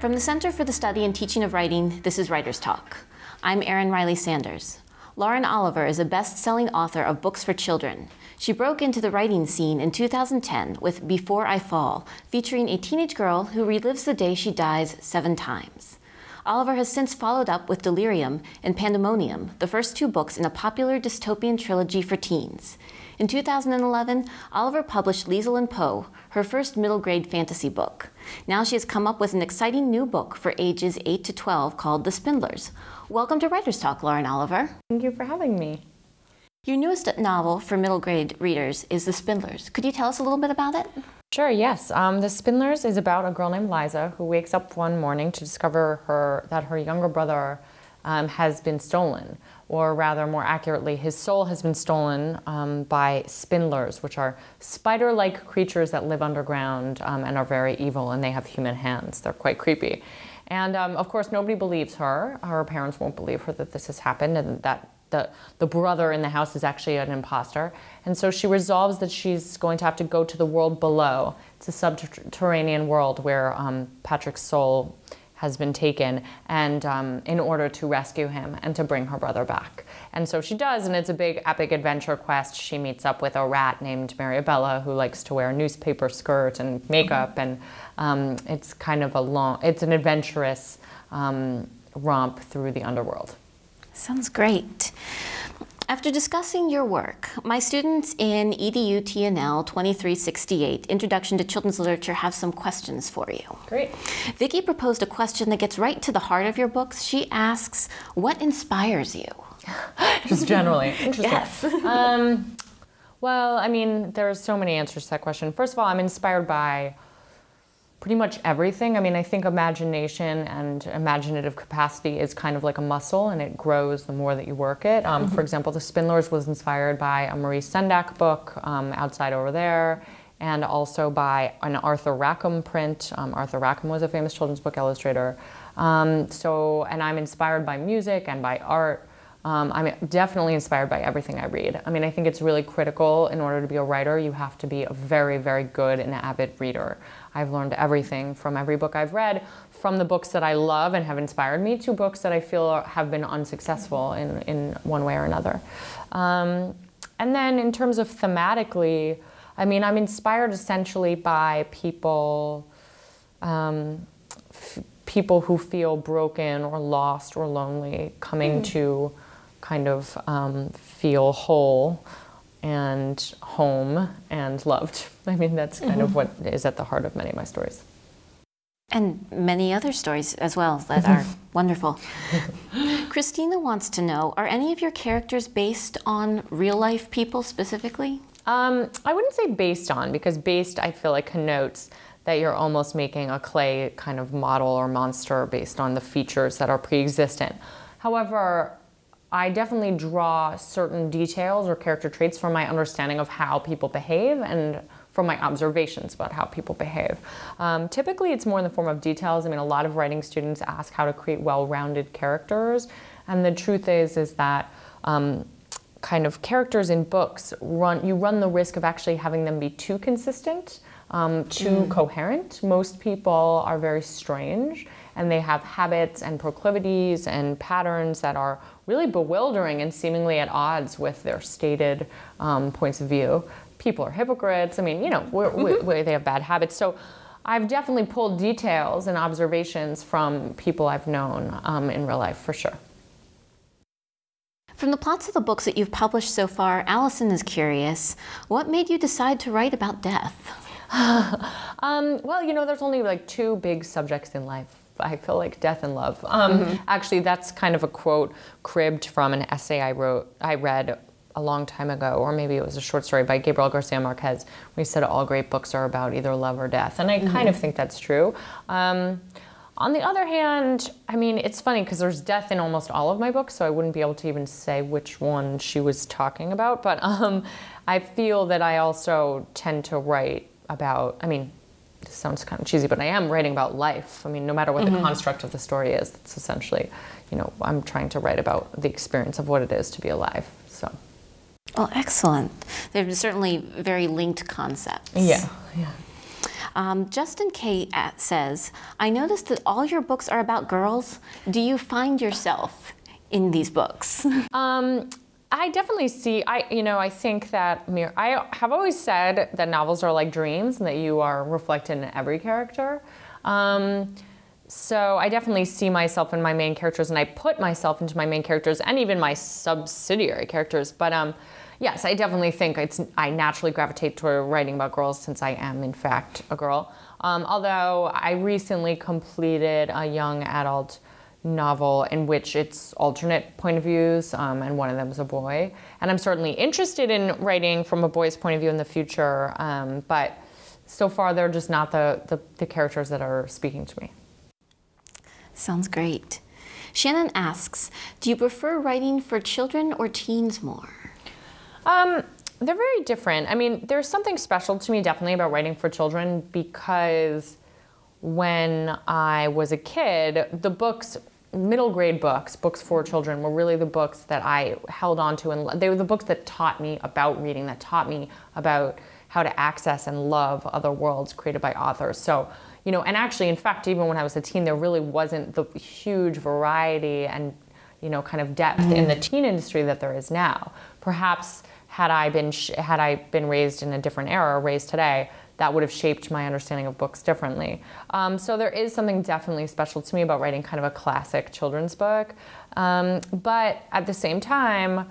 From the Center for the Study and Teaching of Writing, this is Writer's Talk. I'm Erin Riley Sanders. Lauren Oliver is a best-selling author of books for children. She broke into the writing scene in 2010 with Before I Fall, featuring a teenage girl who relives the day she dies 7 times. Oliver has since followed up with Delirium and Pandemonium, the first 2 books in a popular dystopian trilogy for teens. In 2011, Oliver published Liesl and Poe, her first middle-grade fantasy book. Now she has come up with an exciting new book for ages 8 to 12 called The Spindlers. Welcome to Writer's Talk, Lauren Oliver. Thank you for having me. Your newest novel for middle-grade readers is The Spindlers. Could you tell us a little bit about it? Sure, yes. The Spindlers is about a girl named Liza who wakes up one morning to discover that her younger brother has been stolen, or rather, more accurately, his soul has been stolen by spindlers, which are spider-like creatures that live underground and are very evil, and they have human hands. They're quite creepy. And of course, nobody believes her. Her parents won't believe her that this has happened and that the brother in the house is actually an imposter. And so she resolves that she's going to have to go to the world below. It's a subterranean world where Patrick's soul has been taken, and in order to rescue him and to bring her brother back. And so she does, and it's a big epic adventure quest. She meets up with a rat named Mariabella who likes to wear a newspaper skirt and makeup, and it's kind of it's an adventurous romp through the underworld. Sounds great. After discussing your work, my students in EDU TNL 2368, Introduction to Children's Literature, have some questions for you. Great. Vicki proposed a question that gets right to the heart of your books. She asks, what inspires you? Just generally. Interesting. Yes. Well, I mean, there are so many answers to that question. First of all, I'm inspired by pretty much everything. I mean, I think imagination and imaginative capacity is kind of like a muscle, and it grows the more that you work it. For example, The Spindlers was inspired by a Maurice Sendak book, Outside Over There, and also by an Arthur Rackham print. Arthur Rackham was a famous children's book illustrator. And I'm inspired by music and by art. I'm definitely inspired by everything I read. I mean, I think it's really critical in order to be a writer. You have to be a very, very good and avid reader. I've learned everything from every book I've read, from the books that I love and have inspired me to books that I feel have been unsuccessful in one way or another. And then in terms of thematically, I mean, I'm inspired essentially by people who feel broken or lost or lonely, coming to kind of feel whole and home and loved. I mean, that's kind of what is at the heart of many of my stories. And many other stories as well that are wonderful. Christina wants to know, are any of your characters based on real-life people specifically? I wouldn't say based on, because based, I feel like, connotes that you're almost making a clay kind of model or monster based on the features that are pre-existent. However, I definitely draw certain details or character traits from my understanding of how people behave and from my observations about how people behave. Typically, it's more in the form of details. I mean, a lot of writing students ask how to create well-rounded characters, and the truth is that kind of characters in books, you run the risk of actually having them be too consistent, too coherent. Most people are very strange, and they have habits and proclivities and patterns that are really bewildering and seemingly at odds with their stated points of view. People are hypocrites. I mean, you know, they have bad habits. So I've definitely pulled details and observations from people I've known in real life, for sure. From the plots of the books that you've published so far, Allison is curious, what made you decide to write about death? Well, you know, there's only like 2 big subjects in life. I feel like death and love. Actually, that's kind of a quote cribbed from an essay I read a long time ago, or maybe it was a short story by Gabriel Garcia Marquez, where he said all great books are about either love or death. And I kind of think that's true. On the other hand, I mean, it's funny because there's death in almost all of my books, so I wouldn't be able to even say which one she was talking about. But I feel that I also tend to write about, I mean, this sounds kind of cheesy, but I am writing about life. I mean, no matter what the construct of the story is, it's essentially, you know, I'm trying to write about the experience of what it is to be alive, so. Well, excellent. They're certainly very linked concepts. Yeah, yeah. Justin K. says, I noticed that all your books are about girls. Do you find yourself in these books? I definitely see, I think that, I have always said that novels are like dreams and that you are reflected in every character. So I definitely see myself in my main characters, and I put myself into my main characters and even my subsidiary characters. But yes, I definitely think I naturally gravitate toward writing about girls since I am, in fact, a girl. Although I recently completed a young adult novel in which it's alternate point of views, and one of them is a boy. And I'm certainly interested in writing from a boy's point of view in the future, but so far they're just not the characters that are speaking to me. Sounds great. Shannon asks, do you prefer writing for children or teens more? They're very different. I mean, there's something special to me definitely about writing for children, because when I was a kid, the books, middle grade books for children, were really the books that I held on to, and they were the books that taught me about reading, that taught me about how to access and love other worlds created by authors. So, and actually, in fact, even when I was a teen, there really wasn't the huge variety and, kind of depth in the teen industry that there is now. Perhaps had I been raised in a different era, raised today, that would have shaped my understanding of books differently. So there is something definitely special to me about writing kind of a classic children's book. But at the same time,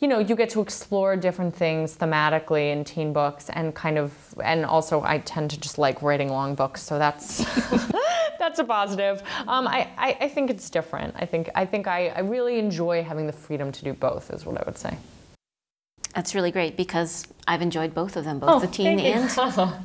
you get to explore different things thematically in teen books, and also I tend to just like writing long books, so that's that's a positive. I think it's different. I think I really enjoy having the freedom to do both, is what I would say. That's really great, because I've enjoyed both of them, both the teen and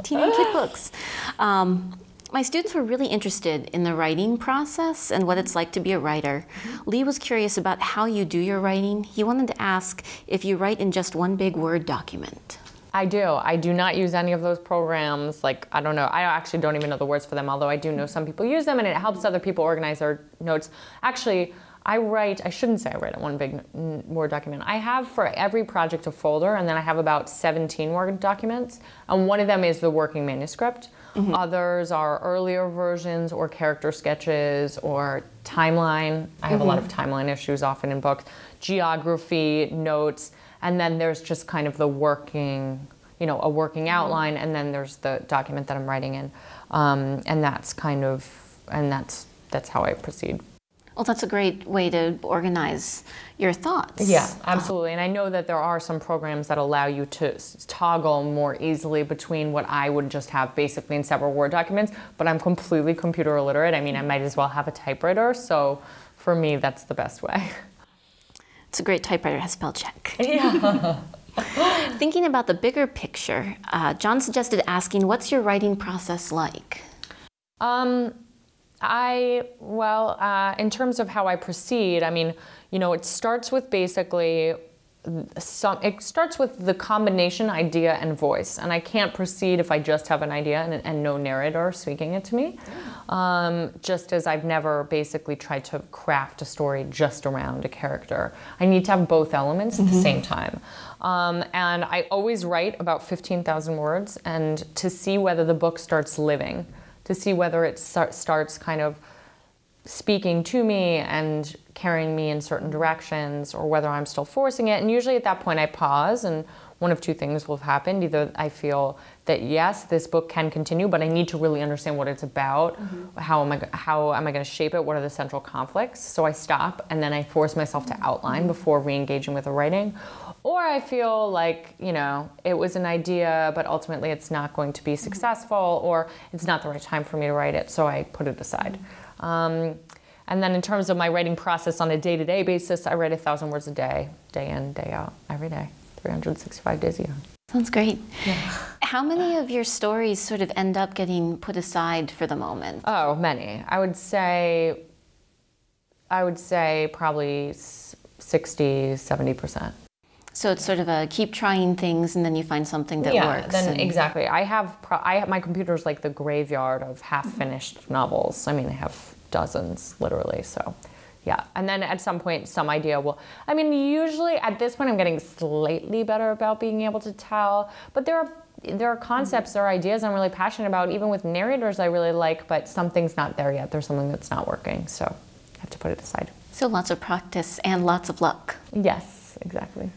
kid books. My students were really interested in the writing process and what it's like to be a writer. Lee was curious about how you do your writing. He wanted to ask if you write in just one big Word document. I do. I do not use any of those programs. Like, I don't know. I actually don't even know the words for them, although I do know some people use them, and it helps other people organize their notes. Actually, I shouldn't say I write in one big Word document. I have for every project a folder, and then I have about 17 Word documents, and one of them is the working manuscript. Others are earlier versions or character sketches or timeline. I have a lot of timeline issues often in books. Geography, notes, and then there's just kind of the working, a working outline, and then there's the document that I'm writing in. And that's how I proceed. Well, that's a great way to organize your thoughts. Yeah, absolutely. And I know that there are some programs that allow you to toggle more easily between what I would just have basically in several Word documents, but I'm completely computer illiterate. I mean, I might as well have a typewriter. So for me, that's the best way. It's a great typewriter, has spell check. Yeah. Thinking about the bigger picture, John suggested asking, what's your writing process like? In terms of how I proceed, I mean, it starts with basically it starts with the combination idea and voice, and I can't proceed if I just have an idea and no narrator speaking it to me. Just as I've never basically tried to craft a story just around a character. I need to have both elements at the same time. And I always write about 15,000 words, and to see whether the book starts living, to see whether it starts kind of speaking to me and carrying me in certain directions, or whether I'm still forcing it. And usually at that point I pause, and one of two things will have happened. Either I feel that yes, this book can continue, but I need to really understand what it's about. How am I going to shape it? What are the central conflicts? So I stop, and then I force myself to outline before re-engaging with the writing. Or I feel like, it was an idea, but ultimately it's not going to be successful, or it's not the right time for me to write it, so I put it aside. And then in terms of my writing process on a day-to-day basis, I write 1,000 words a day, day in, day out, every day, 365 days a year. Sounds great. Yeah. How many of your stories sort of end up getting put aside for the moment? Oh, many. I would say probably 60, 70%. So it's sort of a keep trying things, and then you find something that works. Exactly. I have my computer's like the graveyard of half-finished novels. I mean, I have dozens, literally. So, yeah. And then at some point, some idea will. I mean, usually at this point, I'm getting slightly better about being able to tell. But there are there are concepts, there are ideas I'm really passionate about, even with narrators I really like, but something's not there yet. There's something that's not working, so I have to put it aside. So lots of practice and lots of luck. Yes, exactly.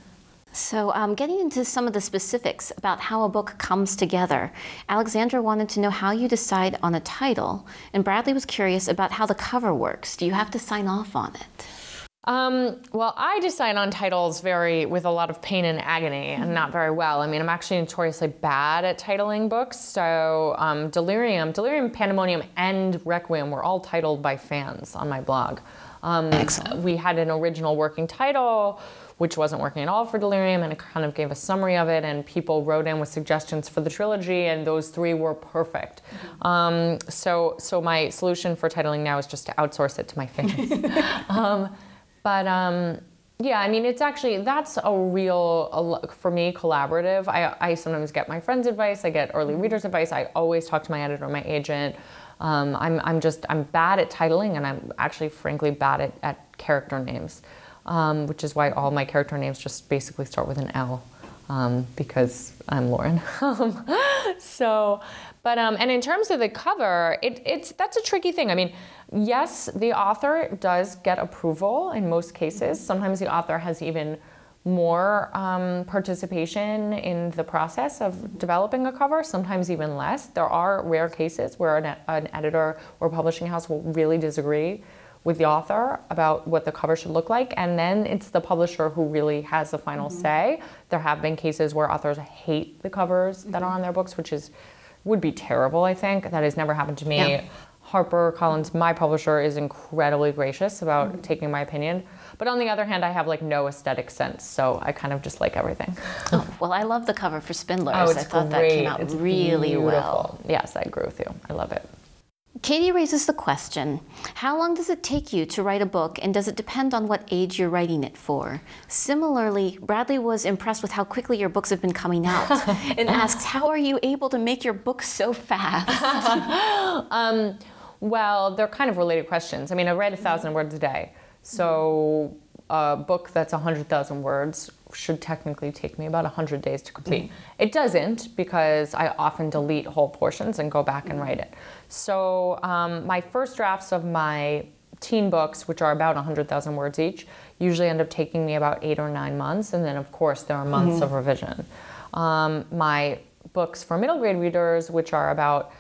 So getting into some of the specifics about how a book comes together, Alexandra wanted to know how you decide on a title, and Bradley was curious about how the cover works. Do you have to sign off on it? Well, I decide on titles with a lot of pain and agony, and not very well. I mean, I'm actually notoriously bad at titling books. So Delirium, Pandemonium, and Requiem were all titled by fans on my blog. Excellent. We had an original working title, which wasn't working at all for Delirium, and it kind of gave a summary of it, and people wrote in with suggestions for the trilogy, and those 3 were perfect. So my solution for titling now is just to outsource it to my fans. Yeah, I mean, it's actually, that's a real, for me, collaborative. I sometimes get my friends' advice, I get early readers' advice, I always talk to my editor, my agent. I'm bad at titling, and I'm actually, frankly, bad at character names, which is why all my character names just basically start with an L, because I'm Lauren. And in terms of the cover, that's a tricky thing. I mean, yes, the author does get approval in most cases. Sometimes the author has even more participation in the process of developing a cover, sometimes even less. There are rare cases where an editor or publishing house will really disagree with the author about what the cover should look like, and then it's the publisher who really has the final say. There have been cases where authors hate the covers that are on their books, which would be terrible, I think. That has never happened to me. Yeah. HarperCollins, my publisher, is incredibly gracious about taking my opinion. But on the other hand, I have like no aesthetic sense, so I kind of just like everything. Oh, well, I love the cover for Spindlers. Oh, it's I thought great. that came out really beautiful. well. Yes, I agree with you. I love it. Katie raises the question, how long does it take you to write a book, and does it depend on what age you're writing it for? Similarly, Bradley was impressed with how quickly your books have been coming out and asks, how are you able to make your books so fast? Well, they're kind of related questions. I mean, I write 1,000 words a day, so a book that's 100,000 words should technically take me about 100 days to complete. It doesn't, because I often delete whole portions and go back and write it. So my first drafts of my teen books, which are about 100,000 words each, usually end up taking me about 8 or 9 months, and then of course there are months of revision. My books for middle grade readers, which are about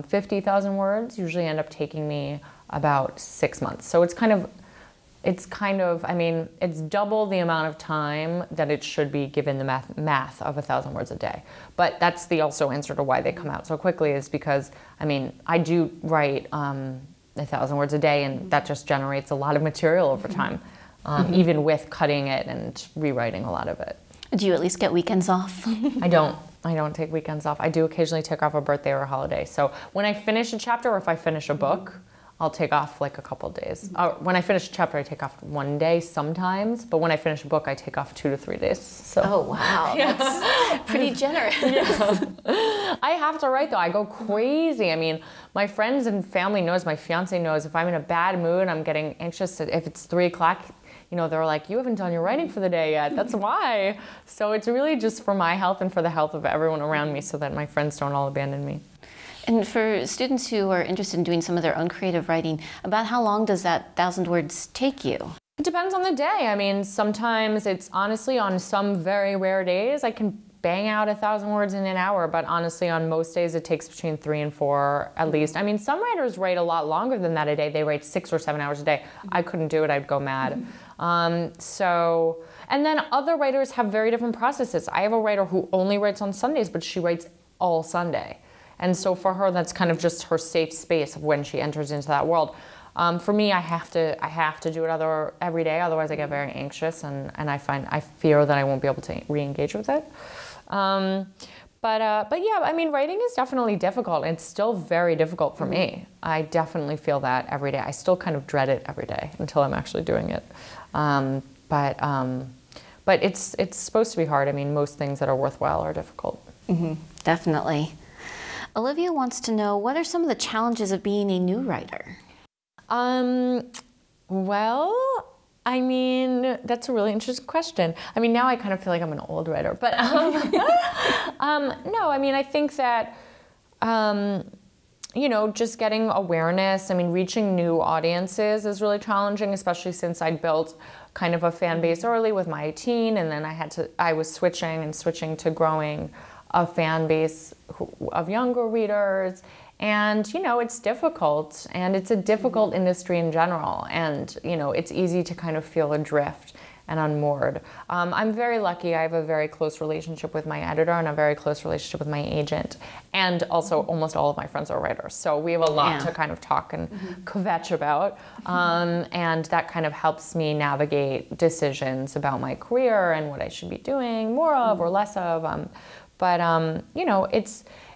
50,000 words, usually end up taking me about 6 months. So it's kind of, I mean, it's double the amount of time that it should be given the math of 1,000 words a day. But that's the also answer to why they come out so quickly, is because, I mean, I do write 1,000 words a day, and that just generates a lot of material over time, even with cutting it and rewriting a lot of it. Do you at least get weekends off? I don't take weekends off. I do occasionally take off a birthday or a holiday. So when I finish a chapter, or if I finish a book, I'll take off like a couple of days. When I finish a chapter, I take off 1 day sometimes, but when I finish a book, I take off 2 to 3 days. So. Oh, wow. That's pretty generous. I have to write, though. I go crazy. I mean, my friends and family knows, my fiance knows, if I'm in a bad mood, I'm getting anxious. If it's 3 o'clock, you know, they're like, you haven't done your writing for the day yet. That's why. So it's really just for my health and for the health of everyone around me, so that my friends don't all abandon me. And for students who are interested in doing some of their own creative writing, about how long does that 1,000 words take you? It depends on the day. I mean, sometimes it's honestly, on some very rare days, I can bang out 1,000 words in an hour, but honestly, on most days, it takes between 3 and 4 at least. I mean, some writers write a lot longer than that a day. They write 6 or 7 hours a day. I couldn't do it. I'd go mad. And then other writers have very different processes. I have a writer who only writes on Sundays, but she writes all Sunday. And so for her, that's kind of just her safe space of when she enters into that world. For me, I have to do it every day, otherwise I get very anxious, and I fear that I won't be able to re-engage with it. But yeah, I mean, writing is definitely difficult. It's still very difficult for me. I definitely feel that every day. I still kind of dread it every day until I'm actually doing it. But it's supposed to be hard. I mean, most things that are worthwhile are difficult. Definitely. Olivia wants to know, what are some of the challenges of being a new writer? Well, I mean, that's a really interesting question. I mean, now I kind of feel like I'm an old writer, but no, I mean, I think that, you know, just getting awareness, I mean, reaching new audiences is really challenging, especially since I built kind of a fan base early with my teen, and then I was switching to growing a fan base of younger readers. And, you know, it's difficult, and it's a difficult industry in general. And, you know, it's easy to kind of feel adrift and unmoored. I'm very lucky. I have a very close relationship with my editor and a very close relationship with my agent. And also almost all of my friends are writers. So we have a lot to kind of talk and kvetch about. And that kind of helps me navigate decisions about my career and what I should be doing more of or less of. You know,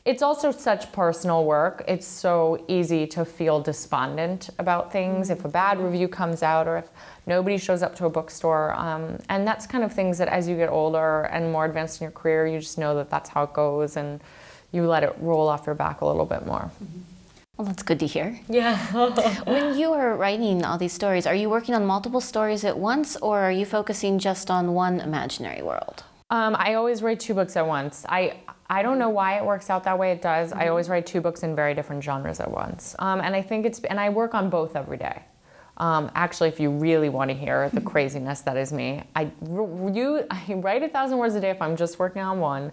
it's also such personal work. It's so easy to feel despondent about things if a bad review comes out or if nobody shows up to a bookstore. And that's kind of things that as you get older and more advanced in your career, you just know that that's how it goes and you let it roll off your back a little bit more. Well, that's good to hear. Yeah. When you are writing all these stories, are you working on multiple stories at once, or are you focusing just on one imaginary world? I always write 2 books at once. I don't know why it works out that way. It does. I always write 2 books in very different genres at once. And I think and I work on both every day. Actually, if you really want to hear the craziness that is me, I write 1,000 words a day if I'm just working on one.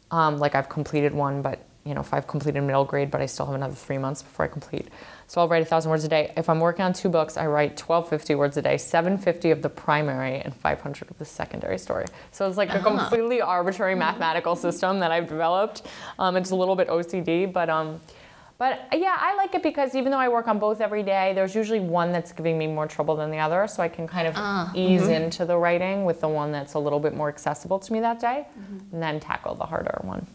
Like I've completed one, but you know, if I've completed middle grade, but I still have another 3 months before I complete. So I'll write 1,000 words a day. If I'm working on 2 books, I write 1,250 words a day, 750 of the primary and 500 of the secondary story. So it's like a completely arbitrary mathematical system that I've developed. It's a little bit OCD, but yeah, I like it because even though I work on both every day, there's usually one that's giving me more trouble than the other. So I can kind of ease into the writing with the one that's a little bit more accessible to me that day, and then tackle the harder one.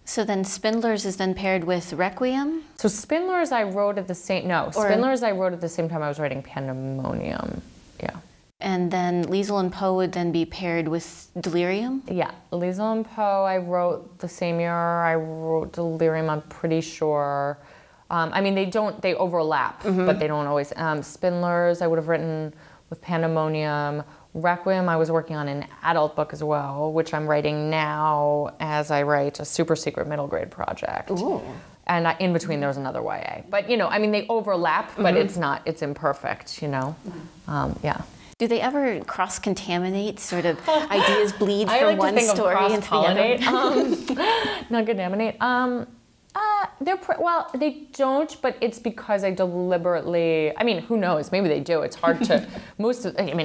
So then Spindlers is then paired with Requiem? So Spindlers I wrote at the same, Spindlers I wrote at the same time I was writing Pandemonium, yeah. And then Liesl and Poe would then be paired with Delirium? Yeah, Liesl and Poe I wrote the same year. I wrote Delirium, I'm pretty sure. I mean, they overlap, but they don't always. Spindlers I would have written with Pandemonium. Requiem, I was working on an adult book as well, which I'm writing now as I write a super secret middle grade project. Ooh. And in between there's another YA. But, you know, I mean, they overlap, but it's imperfect, you know? Yeah. Do they ever cross-contaminate, sort of ideas bleed from one story into the other? Not contaminate. Well, they don't, but it's because I deliberately, I mean, who knows, maybe they do. It's hard to,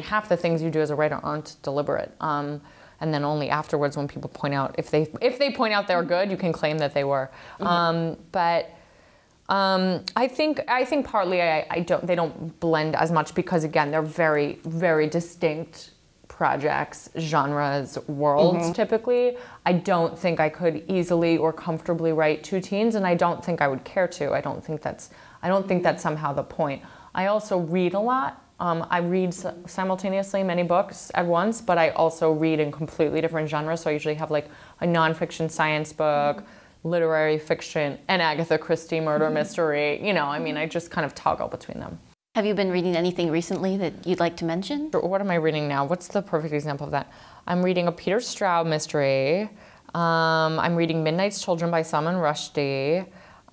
half the things you do as a writer aren't deliberate. And then only afterwards when people point out, if they point out they're good, you can claim that they were. I think partly they don't blend as much because again, they're very, very distinct projects, genres, worlds typically. I don't think I could easily or comfortably write 2 teens, and I don't think I would care to. I don't think that's somehow the point. I also read a lot. I read simultaneously many books at once, but I also read in completely different genres. So I usually have like a nonfiction science book, literary fiction, and Agatha Christie murder mystery. You know, I mean, I just kind of toggle between them. Have you been reading anything recently that you'd like to mention? What am I reading now? What's the perfect example of that? I'm reading a Peter Straub mystery. I'm reading Midnight's Children by Salman Rushdie.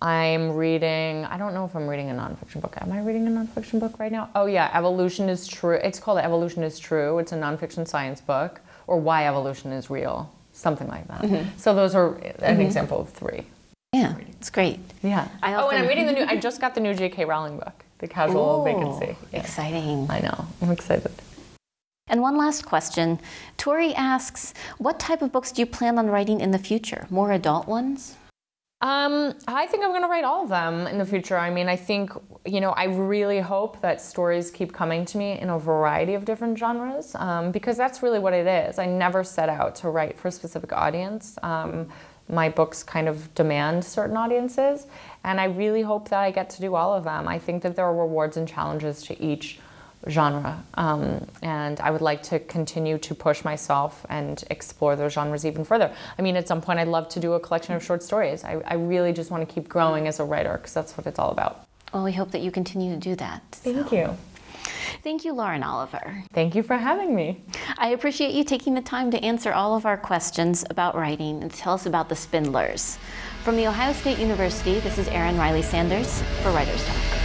I'm reading, I don't know if I'm reading a nonfiction book. Am I reading a nonfiction book right now? Oh yeah, Evolution is True. It's called Evolution is True. It's a nonfiction science book. Or Why Evolution is Real. Something like that. So those are an example of 3. Yeah, it's great. Yeah. And I'm reading I just got the new J.K. Rowling book. The Casual Vacancy. Yeah. Exciting. I know. I'm excited. And one last question. Tori asks, what type of books do you plan on writing in the future? More adult ones? I think I'm going to write all of them in the future. I mean, I think, you know, I really hope that stories keep coming to me in a variety of different genres, because that's really what it is. I never set out to write for a specific audience. My books kind of demand certain audiences, and I really hope that I get to do all of them. I think that there are rewards and challenges to each genre, and I would like to continue to push myself and explore those genres even further. I mean, at some point I'd love to do a collection of short stories. I really just want to keep growing as a writer because that's what it's all about. Well, we hope that you continue to do that. Thank you. Thank you, Lauren Oliver. Thank you for having me. I appreciate you taking the time to answer all of our questions about writing and to tell us about the Spindlers. From The Ohio State University, this is Erin Riley Sanders for Writers Talk.